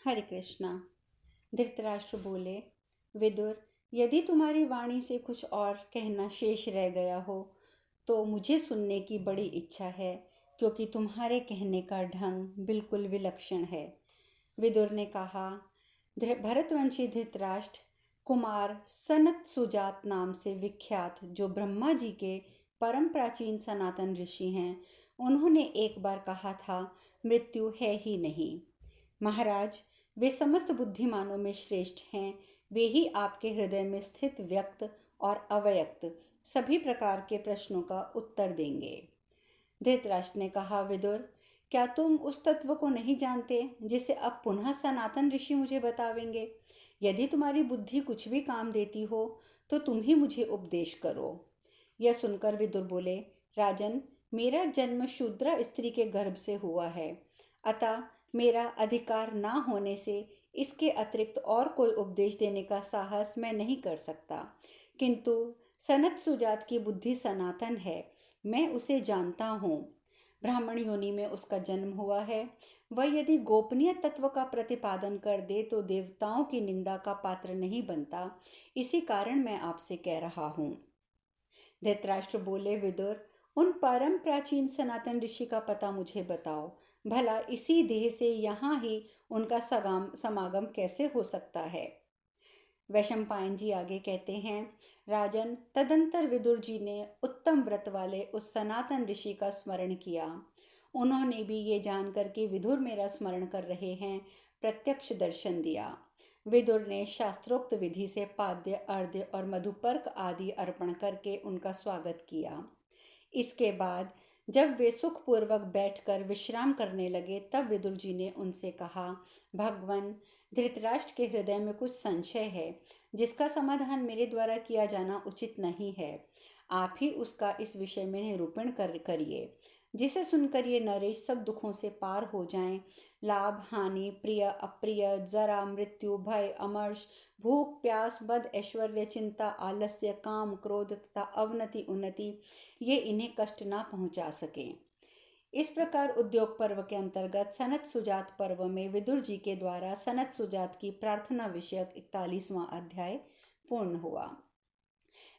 हरे कृष्णा। धृतराष्ट्र बोले, विदुर, यदि तुम्हारी वाणी से कुछ और कहना शेष रह गया हो तो मुझे सुनने की बड़ी इच्छा है, क्योंकि तुम्हारे कहने का ढंग बिल्कुल विलक्षण है। विदुर ने कहा, भरतवंशी धृतराष्ट्र, कुमार सनत सुजात नाम से विख्यात जो ब्रह्मा जी के परम प्राचीन सनातन ऋषि हैं, उन्होंने एक बार कहा था, मृत्यु है ही नहीं। महाराज, वे समस्त बुद्धिमानों में श्रेष्ठ हैं। वे ही आपके हृदय में स्थित व्यक्त और अव्यक्त सभी प्रकार के प्रश्नों का उत्तर देंगे। धृतराष्ट्र ने कहा, विदुर, क्या तुम उस तत्व को नहीं जानते जिसे अब पुनः सनातन ऋषि मुझे बतावेंगे? यदि तुम्हारी बुद्धि कुछ भी काम देती हो तो तुम ही मुझे उपदेश करो। यह सुनकर विदुर बोले, राजन, मेरा जन्म शूद्रा स्त्री के गर्भ से हुआ है, अतः मेरा अधिकार ना होने से इसके अतिरिक्त और कोई उपदेश देने का साहस मैं नहीं कर सकता। किंतु सनत सुजात की बुद्धि सनातन है, मैं उसे जानता हूँ। ब्राह्मण योनि में उसका जन्म हुआ है। वह यदि गोपनीय तत्व का प्रतिपादन कर दे तो देवताओं की निंदा का पात्र नहीं बनता। इसी कारण मैं आपसे कह रहा हूँ। धृतराष्ट्र बोले, विदुर, उन परम प्राचीन सनातन ऋषि का पता मुझे बताओ। भला इसी देह से यहाँ ही उनका समागम कैसे हो सकता है? वैशंपायन जी आगे कहते हैं, राजन, तदंतर विदुर जी ने उत्तम व्रत वाले उस सनातन ऋषि का स्मरण किया। उन्होंने भी ये जानकर कि विदुर मेरा स्मरण कर रहे हैं, प्रत्यक्ष दर्शन दिया। विदुर ने शास्त्रोक्त विधि से पाद्य, अर्घ्य और मधुपर्क आदि अर्पण करके उनका स्वागत किया। इसके बाद जब वे सुखपूर्वक बैठकर विश्राम करने लगे, तब विदुर जी ने उनसे कहा, भगवान, धृतराष्ट्र के हृदय में कुछ संशय है जिसका समाधान मेरे द्वारा किया जाना उचित नहीं है। आप ही उसका इस विषय में निरूपण करिए, जिसे सुनकर ये नरेश सब दुखों से पार हो जाएं। लाभ, हानि, प्रिय, अप्रिय, जरा, मृत्यु, भय, अमर्ष, भूख, प्यास, बद, ऐश्वर्य, चिंता, आलस्य, काम, क्रोध तथा अवनति, उन्नति, ये इन्हें कष्ट ना पहुंचा सकें। इस प्रकार उद्योग पर्व के अंतर्गत सनत सुजात पर्व में विदुर जी के द्वारा सनत सुजात की प्रार्थना विषयक 41वां अध्याय पूर्ण हुआ।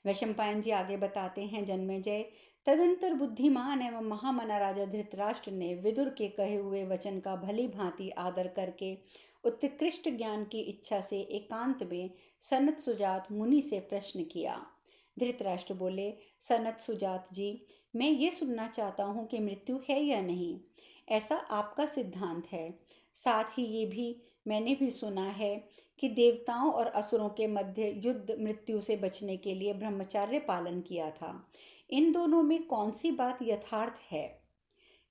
वैशंपायन जी आगे बताते हैं, जन्मेजय, तदंतर बुद्धिमान एवं महामना राजा धृतराष्ट्र ने विदुर के कहे हुए वचन का भली भांति आदर करके उत्कृष्ट ज्ञान की इच्छा से एकांत में सनत सुजात मुनि से प्रश्न किया। धृतराष्ट्र बोले, सनत सुजात जी, मैं ये सुनना चाहता हूँ कि मृत्यु है या नहीं। ऐसा आपका सिद्धांत है। साथ ही ये भी मैंने भी सुना है कि देवताओं और असुरों के मध्य युद्ध मृत्यु से बचने के लिए ब्रह्मचर्य पालन किया था। इन दोनों में कौन सी बात यथार्थ है?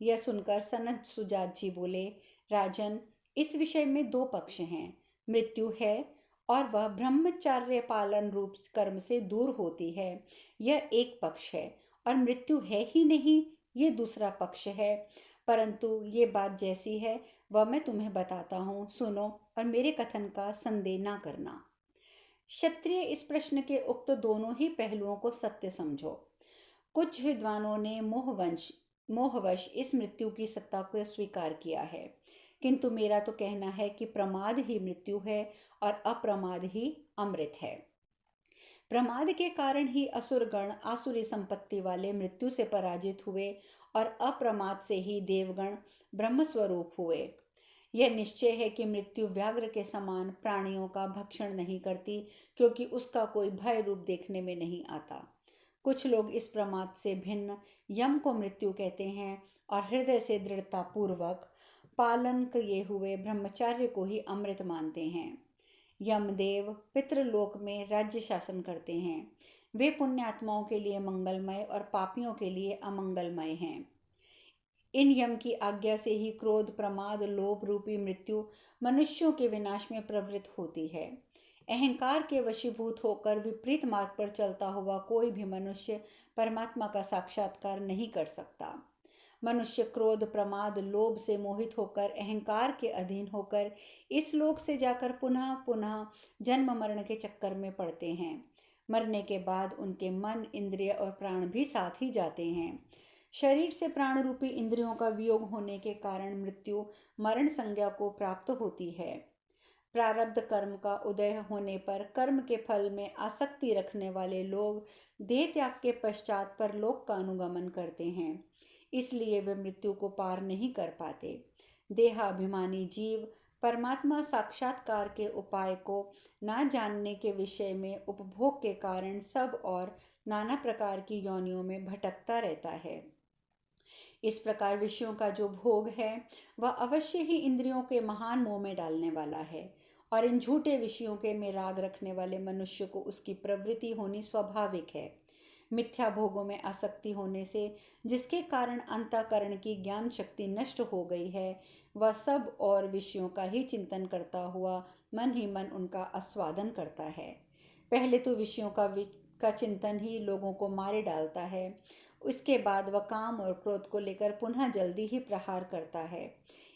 यह सुनकर सनत सुजात जी बोले, राजन, इस विषय में दो पक्ष हैं। मृत्यु है और वह ब्रह्मचर्य पालन रूप कर्म से दूर होती है, यह एक पक्ष है, और मृत्यु है ही नहीं, ये दूसरा पक्ष है। परंतु ये बात जैसी है वह मैं तुम्हें बताता हूँ, सुनो और मेरे कथन का संदेह ना करना। क्षत्रिय इस प्रश्न के उक्त दोनों ही पहलुओं को सत्य समझो। कुछ विद्वानों ने मोहवश इस मृत्यु की सत्ता को स्वीकार किया है, किंतु मेरा तो कहना है कि प्रमाद ही मृत्यु है और अप्रमाद ही अमृत है। प्रमाद के कारण ही असुरगण आसुरी संपत्ति वाले मृत्यु से पराजित हुए और अप्रमाद से ही देवगण ब्रह्मस्वरूप हुए। यह निश्चय है कि मृत्यु व्याघ्र के समान प्राणियों का भक्षण नहीं करती, क्योंकि उसका कोई भय रूप देखने में नहीं आता। कुछ लोग इस प्रमाद से भिन्न यम को मृत्यु कहते हैं और हृदय से दृढ़ता पूर्वक पालन किए हुए ब्रह्मचार्य को ही अमृत मानते हैं। यमदेव पितृलोक में राज्य शासन करते हैं। वे पुण्यात्माओं के लिए मंगलमय और पापियों के लिए अमंगलमय हैं। इन यम की आज्ञा से ही क्रोध, प्रमाद, लोभ रूपी मृत्यु मनुष्यों के विनाश में प्रवृत्त होती है। अहंकार के वशीभूत होकर विपरीत मार्ग पर चलता हुआ कोई भी मनुष्य परमात्मा का साक्षात्कार नहीं कर सकता। मनुष्य क्रोध, प्रमाद, लोभ से मोहित होकर, अहंकार के अधीन होकर इस लोक से जाकर पुनः पुनः जन्म मरण के चक्कर में पड़ते हैं। मरने के बाद उनके मन, इंद्रिय और प्राण भी साथ ही जाते हैं। शरीर से प्राण रूपी इंद्रियों का वियोग होने के कारण मृत्यु मरण संज्ञा को प्राप्त होती है। प्रारब्ध कर्म का उदय होने पर कर्म के फल में आसक्ति रखने वाले लोग देह त्याग के पश्चात परलोक का अनुगमन करते हैं, इसलिए वे मृत्यु को पार नहीं कर पाते। देहाभिमानी जीव परमात्मा साक्षात्कार के उपाय को ना जानने के विषय में उपभोग के कारण सब और नाना प्रकार की योनियों में भटकता रहता है। इस प्रकार विषयों का जो भोग है वह अवश्य ही इंद्रियों के महान मोह में डालने वाला है, और इन झूठे विषयों के में राग रखने वाले मनुष्य को उसकी प्रवृत्ति होनी स्वाभाविक है। मिथ्या भोगों में आसक्ति होने से जिसके कारण अंतःकरण की ज्ञान शक्ति नष्ट हो गई है, वह सब और विषयों का ही चिंतन करता हुआ मन ही मन उनका आस्वादन करता है। पहले तो विषयों का चिंतन ही लोगों को मारे डालता है, उसके बाद वह काम और क्रोध को लेकर पुनः जल्दी ही प्रहार करता है।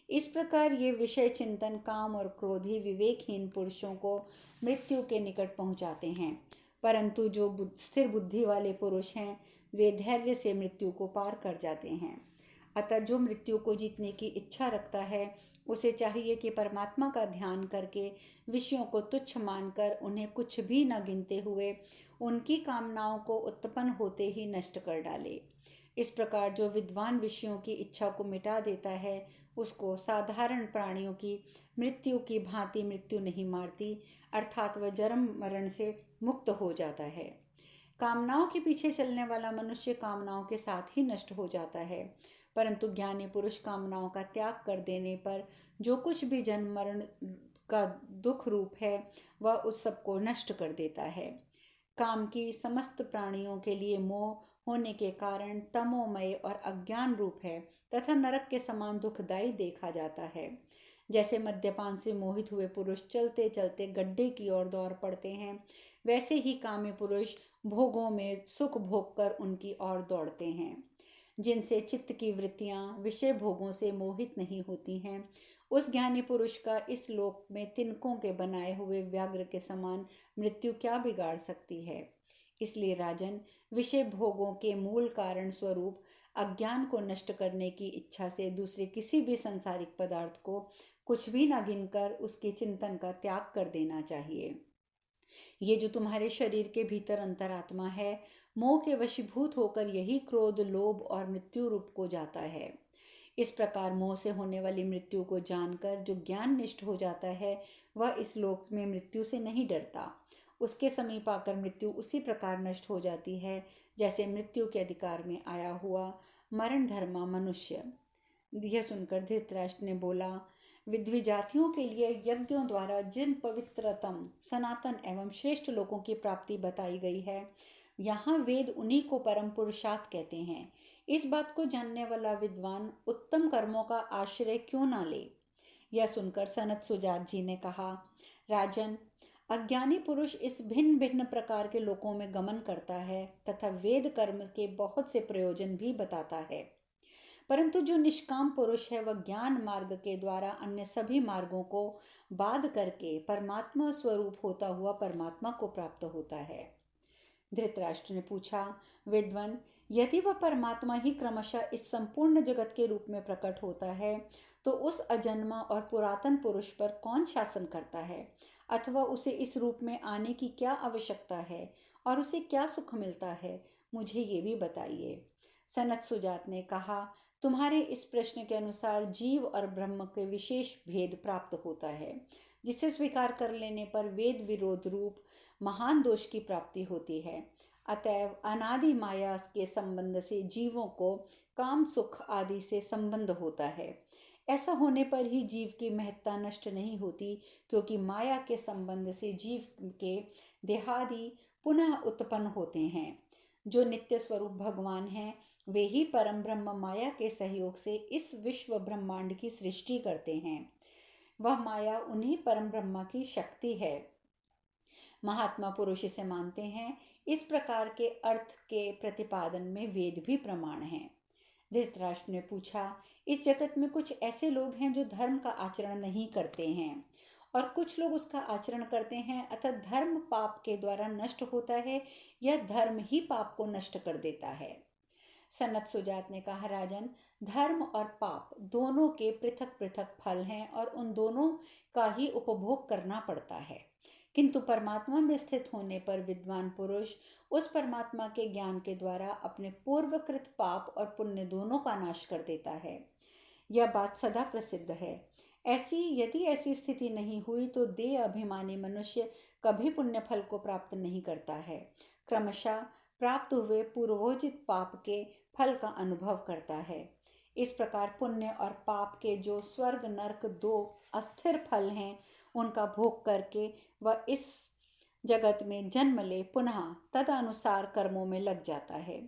इस प्रकार ये विषय चिंतन, काम और क्रोध ही विवेकहीन पुरुषों को मृत्यु के निकट पहुंचाते हैं, परंतु जो स्थिर बुद्धि वाले पुरुष हैं वे धैर्य से मृत्यु को पार कर जाते हैं। अतः जो मृत्यु को जीतने की इच्छा रखता है उसे चाहिए कि परमात्मा का ध्यान करके विषयों को तुच्छ मानकर उन्हें कुछ भी न गिनते हुए उनकी कामनाओं को उत्पन्न होते ही नष्ट कर डाले। इस प्रकार जो विद्वान विषयों की इच्छा को मिटा देता है उसको साधारण प्राणियों की मृत्यु की भांति मृत्यु नहीं मारती, अर्थात वह जन्म मरण से मुक्त हो जाता है। कामनाओं के पीछे चलने वाला मनुष्य कामनाओं के साथ ही नष्ट हो जाता है, परंतु ज्ञानी पुरुष कामनाओं का त्याग कर देने पर जो कुछ भी जन्म मरण का दुख रूप है वह उस सब को नष्ट कर देता है। काम की समस्त प्राणियों के लिए मोह होने के कारण तमोमय और अज्ञान रूप है तथा नरक के समान दुखदायी देखा जाता है। जैसे मद्यपान से मोहित हुए पुरुष चलते चलते गड्ढे की ओर दौड़ पड़ते हैं, वैसे ही कामी पुरुष भोगों में सुख भोग कर उनकी ओर दौड़ते हैं। जिनसे चित्त की वृत्तियां विषय भोगों से मोहित नहीं होती हैं, उस ज्ञानी पुरुष का इस लोक में तिनकों के बनाए हुए व्याघ्र के समान मृत्यु क्या बिगाड़ सकती है। इसलिए राजन, विषय भोगों के मूल कारण स्वरूप अज्ञान को नष्ट करने की इच्छा से दूसरे किसी भी सांसारिक पदार्थ को कुछ भी न गिनकर उसके चिंतन का त्याग कर देना चाहिए। ये जो तुम्हारे शरीर के भीतर अंतरात्मा है, मोह के वशीभूत होकर यही क्रोध, लोभ और मृत्यु रूप को जाता है। इस प्रकार मोह से होने वाली मृत्यु को जानकर जो ज्ञान निष्ठ हो जाता है वह इस लोक में मृत्यु से नहीं डरता। उसके समीप आकर मृत्यु उसी प्रकार नष्ट हो जाती है जैसे मृत्यु के अधिकार में आया हुआ मरण धर्मा मनुष्य। यह सुनकर धृतराष्ट्र ने बोला, विद्विजातियों के लिए यज्ञों द्वारा जिन पवित्रतम, सनातन एवं श्रेष्ठ लोगों की प्राप्ति बताई गई है, यहाँ वेद उन्हीं को परम पुरुषार्थ कहते हैं। इस बात को जानने वाला विद्वान उत्तम कर्मों का आश्रय क्यों ना ले। यह सुनकर सनत सुजात जी ने कहा, राजन, अज्ञानी पुरुष इस भिन्न भिन्न प्रकार के लोकों में गमन करता है तथा वेद कर्म के बहुत से प्रयोजन भी बताता है, परंतु जो निष्काम पुरुष है वह ज्ञान मार्ग के द्वारा अन्य सभी मार्गों को बाध करके परमात्मा स्वरूप होता हुआ परमात्मा को प्राप्त होता है। धृतराष्ट्र ने पूछा, विद्वान, यदि वह परमात्मा ही क्रमशः इस संपूर्ण जगत के रूप में प्रकट होता है तो उस अजन्मा और पुरातन पुरुष पर कौन शासन करता है, अथवा उसे इस रूप में आने की क्या आवश्यकता है और उसे क्या सुख मिलता है, मुझे ये भी बताइए। सनत सुजात ने कहा, तुम्हारे इस प्रश्न के अनुसार जीव और ब्रह्म के विशेष भेद प्राप्त होता है, जिसे स्वीकार कर लेने पर वेद विरोध रूप महान दोष की प्राप्ति होती है। अतएव अनादि माया के संबंध से जीवों को काम सुख आदि से संबंध होता है। ऐसा होने पर ही जीव की महत्ता नष्ट नहीं होती, क्योंकि माया के संबंध से जीव के देहादि पुनः उत्पन्न होते हैं। जो नित्य स्वरूप भगवान हैं वे ही परम ब्रह्म माया के सहयोग से इस विश्व ब्रह्मांड की सृष्टि करते हैं। वह माया उन्हीं परम ब्रह्मा की शक्ति है। महात्मा पुरुष इसे मानते हैं। इस प्रकार के अर्थ के प्रतिपादन में वेद भी प्रमाण हैं। धृतराष्ट्र ने पूछा, इस जगत में कुछ ऐसे लोग हैं जो धर्म का आचरण नहीं करते हैं और कुछ लोग उसका आचरण करते हैं, अतः धर्म पाप के द्वारा नष्ट होता है या धर्म ही पाप को नष्ट कर देता है। सनत सुजात ने कहा, राजन, धर्म और पाप दोनों के पृथक पृथक फल हैं और उन दोनों का ही उपभोग करना पड़ता है। किंतु परमात्मा में स्थित होने पर विद्वान पुरुष उस परमात्मा के ज्ञान के द्वारा अपने पूर्वकृत पाप और पुण्य दोनों का नाश कर देता है। यह बात सदा प्रसिद्ध है। यदि ऐसी स्थिति नहीं हुई तो देह अभिमानी मनुष्य कभी पुण्य फल को प्राप्त नहीं करता है, क्रमशः प्राप्त हुए पूर्वोचित पाप के फल का अनुभव करता है। इस प्रकार पुण्य और पाप के जो स्वर्ग नरक दो अस्थिर फल हैं, उनका भोग करके वह इस जगत में जन्म ले पुनः तदनुसार कर्मों में लग जाता है।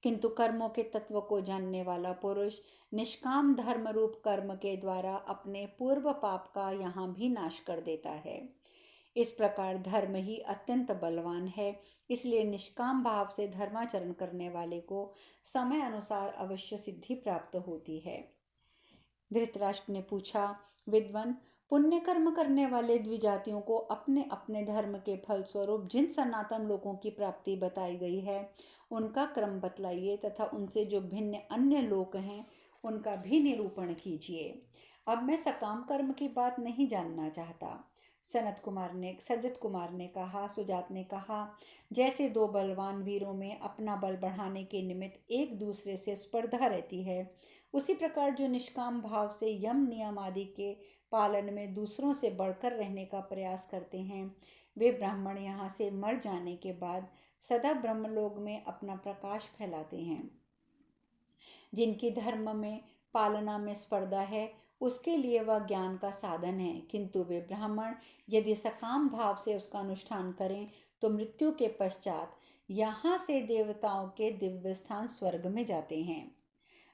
किंतु कर्मों के तत्व को जानने वाला पुरुष निष्काम धर्म रूप कर्म के द्वारा अपने पूर्व पाप का यहाँ भी नाश कर देता है। इस प्रकार धर्म ही अत्यंत बलवान है, इसलिए निष्काम भाव से धर्माचरण करने वाले को समय अनुसार अवश्य सिद्धि प्राप्त होती है। धृतराष्ट्र ने पूछा, विद्वान, पुण्य कर्म करने वाले द्विजातियों को अपने अपने धर्म के फल स्वरूप जिन सनातन लोगों की प्राप्ति बताई गई है, उनका क्रम बतलाइए तथा उनसे जो भिन्न अन्य लोक हैं, उनका भी निरूपण कीजिए। अब मैं सकाम कर्म की बात नहीं जानना चाहता। सजत कुमार ने कहा, सुजात ने कहा, जैसे दो बलवान वीरों में अपना बल बढ़ाने के निमित्त एक दूसरे से स्पर्धा रहती है, उसी प्रकार जो निष्काम भाव से यम नियम आदि के पालन में दूसरों से बढ़कर रहने का प्रयास करते हैं, वे ब्राह्मण यहाँ से मर जाने के बाद सदा ब्रह्मलोक में अपना प्रकाश फैलाते हैं। जिनकी धर्म में पालना में स्पर्धा है, उसके लिए वह ज्ञान का साधन है, किंतु वे ब्राह्मण यदि सकाम भाव से उसका अनुष्ठान करें तो मृत्यु के पश्चात यहाँ से देवताओं के दिव्य स्थान स्वर्ग में जाते हैं।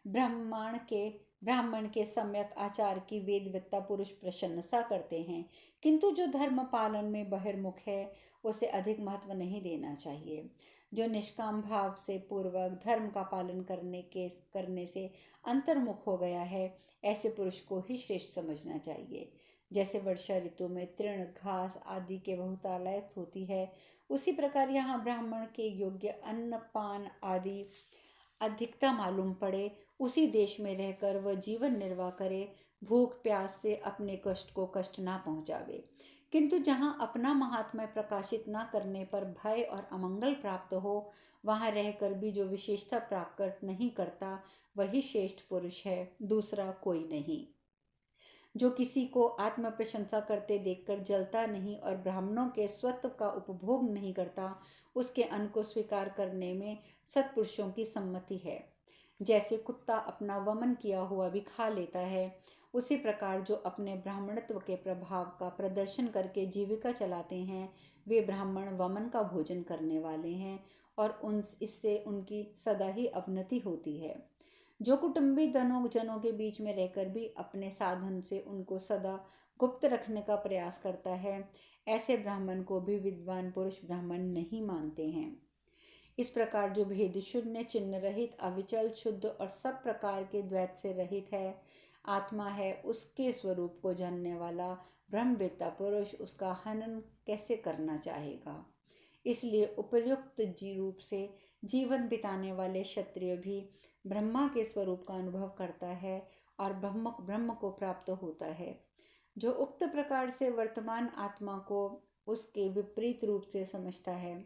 ब्राह्मण के सम्यक आचार की वेदवेत्ता पुरुष प्रशंसा करते हैं, किंतु जो धर्म पालन में बहिर्मुख है उसे अधिक महत्व नहीं देना चाहिए। जो निष्काम भाव से पूर्वक धर्म का पालन करने से अंतर्मुख हो गया है, ऐसे पुरुष को ही श्रेष्ठ समझना चाहिए। जैसे वर्षा ऋतु में तृण घास आदि के बहुतायत होती है, उसी प्रकार यहाँ ब्राह्मण के योग्य अन्न पान आदि अधिकता मालूम पड़े, उसी देश में रहकर वह जीवन निर्वाह करे, भूख प्यास से अपने कष्ट को कष्ट ना पहुँचावे। किंतु जहाँ अपना महात्म्य प्रकाशित न करने पर भय और अमंगल प्राप्त हो, वहाँ रहकर भी जो विशेषता प्राप्त नहीं करता, वही श्रेष्ठ पुरुष है, दूसरा कोई नहीं। जो किसी को आत्म प्रशंसा करते देखकर जलता नहीं और ब्राह्मणों के स्वत्व का उपभोग नहीं करता, उसके अन्न को स्वीकार करने में सत्पुरुषों की सम्मति है। जैसे कुत्ता अपना वमन किया हुआ भी खा लेता है, उसी प्रकार जो अपने ब्राह्मणत्व के प्रभाव का प्रदर्शन करके जीविका चलाते हैं, वे ब्राह्मण वमन का भोजन करने वाले हैं और इससे उनकी सदा ही अवनति होती है। जो कुटुंबी जनों के बीच में रहकर भी अपने साधन से उनको सदा गुप्त रखने का प्रयास करता है, ऐसे ब्राह्मण को भी विद्वान पुरुष ब्राह्मण नहीं मानते हैं। इस प्रकार जो भेद शून्य, चिन्ह रहित, अविचल, शुद्ध और सब प्रकार के द्वैत से रहित है, आत्मा है, उसके स्वरूप को जानने वाला ब्रह्मवेत्ता पुरुष उसका हनन कैसे करना चाहेगा। इसलिए उपर्युक्त रूप से जीवन बिताने वाले क्षत्रिय भी ब्रह्मा के स्वरूप का अनुभव करता है और ब्रह्म को प्राप्त होता है। जो उक्त प्रकार से वर्तमान आत्मा को उसके विपरीत रूप से समझता है,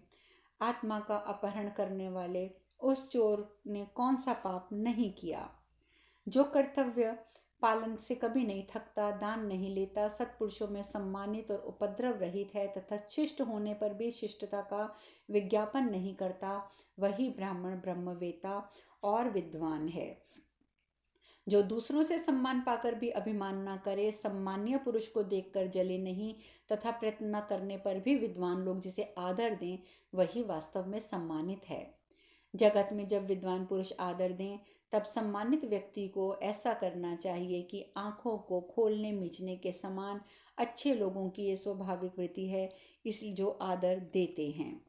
आत्मा का अपहरण करने वाले उस चोर ने कौन सा पाप नहीं किया। जो कर्तव्य पालन से कभी नहीं थकता, दान नहीं लेता, सत्पुरुषों में सम्मानित और उपद्रव रहित है तथा शिष्ट होने पर भी शिष्टता का विज्ञापन नहीं करता, वही ब्राह्मण ब्रह्मवेत्ता और विद्वान है। जो दूसरों से सम्मान पाकर भी अभिमान न करे, सम्मानीय पुरुष को देखकर जले नहीं तथा प्रयत्न न करने पर भी विद्वान लोग जिसे आदर दें, वही वास्तव में सम्मानित है। जगत में जब विद्वान पुरुष आदर दें, तब सम्मानित व्यक्ति को ऐसा करना चाहिए कि आँखों को खोलने मिचने के समान अच्छे लोगों की ये स्वाभाविक वृत्ति है, इसलिए जो आदर देते हैं।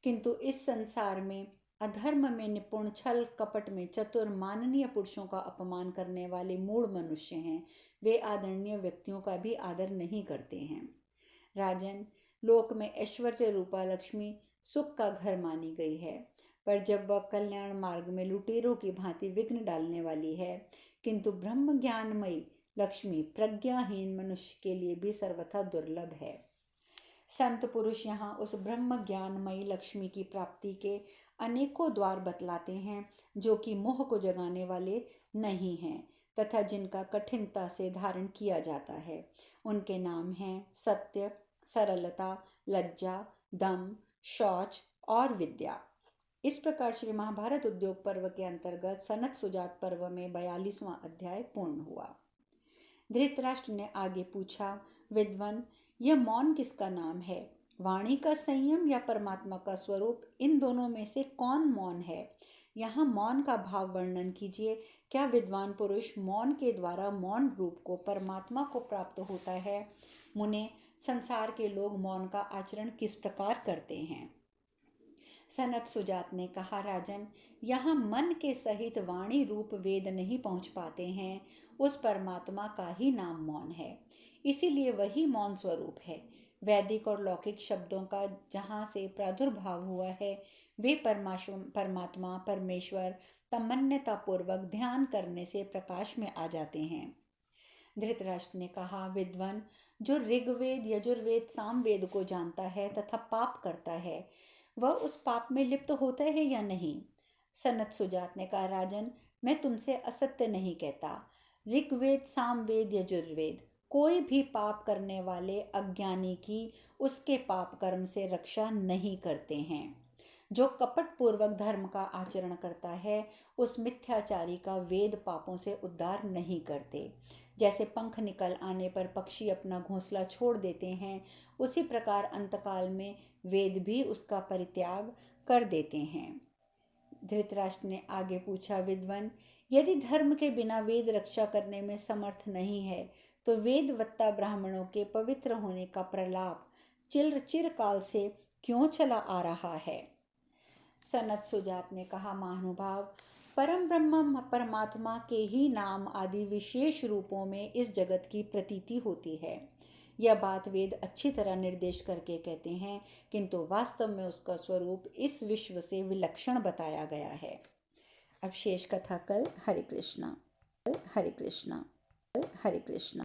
किंतु इस संसार में अधर्म में निपुण, छल कपट में चतुर, माननीय पुरुषों का अपमान करने वाले मूढ़ मनुष्य हैं। वे आदरणीय व्यक्तियों का भी आदर नहीं करते हैं। राजन, लोक में ऐश्वर्य रूपा लक्ष्मी सुख का घर मानी गई है, पर जब वह कल्याण मार्ग में लुटेरों की भांति विघ्न डालने वाली है, किंतु ब्रह्म ज्ञानमयी लक्ष्मी प्रज्ञाहीन मनुष्य के लिए भी सर्वथा दुर्लभ है। संत पुरुष यहाँ उस ब्रह्म ज्ञानमयी लक्ष्मी की प्राप्ति के अनेकों द्वार बतलाते हैं, जो कि मोह को जगाने वाले नहीं हैं तथा जिनका कठिनता से धारण किया जाता है। उनके नाम हैं सत्य, सरलता, लज्जा, दम, शौच और विद्या। इस प्रकार श्री महाभारत उद्योग पर्व के अंतर्गत सनत सुजात पर्व में 42वां अध्याय पूर्ण हुआ। धृतराष्ट्र ने आगे पूछा, विद्वन, यह मौन किसका नाम है? वाणी का संयम या परमात्मा का स्वरूप, इन दोनों में से कौन मौन है? यहाँ मौन का भाव वर्णन कीजिए। क्या विद्वान पुरुष मौन के द्वारा मौन रूप को परमात्मा को प्राप्त होता है? मुने, संसार के लोग मौन का आचरण किस प्रकार करते हैं? सनत सुजात ने कहा, राजन, यहाँ मन के सहित वाणी रूप वेद नहीं पहुँच पाते हैं। उस परमात्मा का ही नाम मौन है, इसीलिए वही मौन स्वरूप है। वैदिक और लौकिक शब्दों का जहाँ से प्रादुर्भाव हुआ है, वे परमात्मा परमेश्वर तमन्यतापूर्वक ध्यान करने से प्रकाश में आ जाते हैं। धृतराष्ट्र ने कहा, विद्वान, जो ऋग्वेद, यजुर्वेद, सामवेद को जानता है तथा पाप करता है, वह उस पाप में लिप्त होता है या नहीं? सनत सुजात ने कहा, राजन, मैं तुमसे असत्य नहीं कहता। ऋग्वेद, सामवेद, यजुर्वेद कोई भी पाप करने वाले अज्ञानी की उसके पाप कर्म से रक्षा नहीं करते हैं। जो कपट पूर्वक धर्म का आचरण करता है, उस मिथ्याचारी का वेद पापों से उद्धार नहीं करते। जैसे पंख निकल आने पर पक्षी अपना घोंसला छोड़ देते हैं, उसी प्रकार अंतकाल में वेद भी उसका परित्याग कर देते हैं। धृतराष्ट्र ने आगे पूछा, विद्वन, यदि धर्म के बिना वेद रक्षा करने में समर्थ नहीं है, तो वेदवत्ता ब्राह्मणों के पवित्र होने का प्रलाप चिरकाल से क्यों चला आ रहा है? सनत सुजात ने कहा, महानुभाव, परम ब्रह्म परमात्मा के ही नाम आदि विशेष रूपों में इस जगत की प्रतीति होती है। यह बात वेद अच्छी तरह निर्देश करके कहते हैं, किंतु वास्तव में उसका स्वरूप इस विश्व से विलक्षण बताया गया है। अब शेष कथा कल। हरे कृष्णा, हरे कृष्णा, हरे कृष्णा।